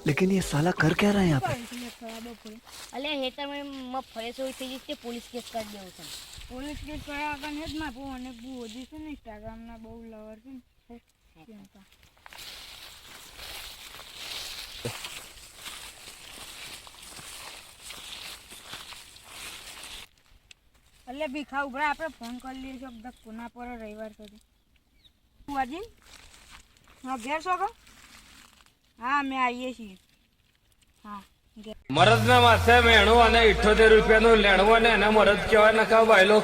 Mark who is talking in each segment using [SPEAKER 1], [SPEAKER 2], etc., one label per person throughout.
[SPEAKER 1] लेकिन ये साला कर क्या रहा है यहाँ पे?
[SPEAKER 2] અલે હેતર માં ફરે સોઈ થઈ જશે પોલીસ કેસ કરી દેવું છે
[SPEAKER 3] પોલીસ કેસ કર્યા આગળ જ માં બહુ અને બહુ ઓજી છે ને ઇન્સ્ટાગ્રામ ના બહુ લવર છે અલે ભીખા ઉભરા આપણે ફોન કરી લઈએ છો બધા કોના પર રવિવાર સુધી તું આજે હા ઘેર છો કો હા અમે આવીએ છીએ હા
[SPEAKER 4] મરદ ના માથે મેણું અને 78 રૂપિયાનું લેણું અને એના મરદ કહેવાય ને કા વાયલો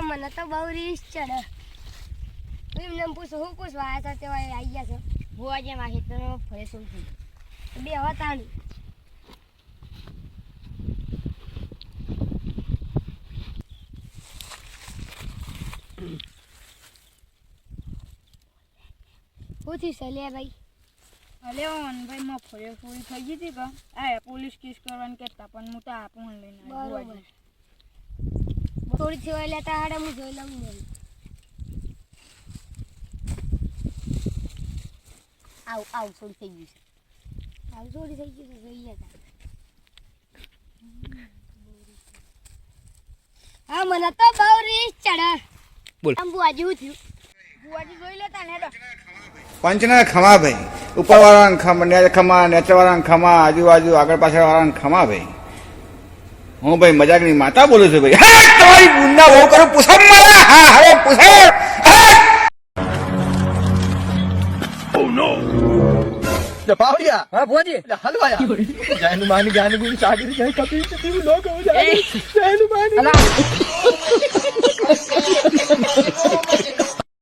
[SPEAKER 2] મને તો બહુ રીસ ચડે એમને પૂછું હું પૂછવા આવ્યા હતા તેવા આવી ગયા છે હું આજે મારા ખેતરમાં ફરે સોઈ થઈ બે હવા તાણી શું થયું છે લે ભાઈ
[SPEAKER 3] અલે ભાઈ માં ફરે સોઈ થઈ ગઈ હતી કા આ પોલીસ કેસ કરવાનું કહેતા પણ હું તો આપું લઈને
[SPEAKER 2] બરોબર થોડી થયો લેતા હાડે હું જોઈ લઉં ને આવ થોડી થઈ ગયું છે આવ થોડી થઈ ગયું છે જોઈએ હા મને તો બહુ રીસ ચડે
[SPEAKER 1] બોલ
[SPEAKER 2] આમ બુઆજી શું થયું
[SPEAKER 3] બુઆજી જોઈ લેતા ને હેડો
[SPEAKER 5] પંચના ખમા ભાઈ ઉપર વાળાને ખમા નેચર વાળાને ખમા આજુબાજુ આગળ પાછળ વાળાને ખમા ભાઈ હું ભાઈ મજાકની માતા બોલું છું ભાઈ હા તમારી બુનના બહુ કરું પૂછમ મારા હા હવે પૂછો
[SPEAKER 1] Oh no!
[SPEAKER 6] પાવડિયા
[SPEAKER 7] હા ભોજી
[SPEAKER 6] હલવાયા જાયનું માની ગાની ગુની સાગરી જાય કપી કપી લોક હો જાય જાયનું માની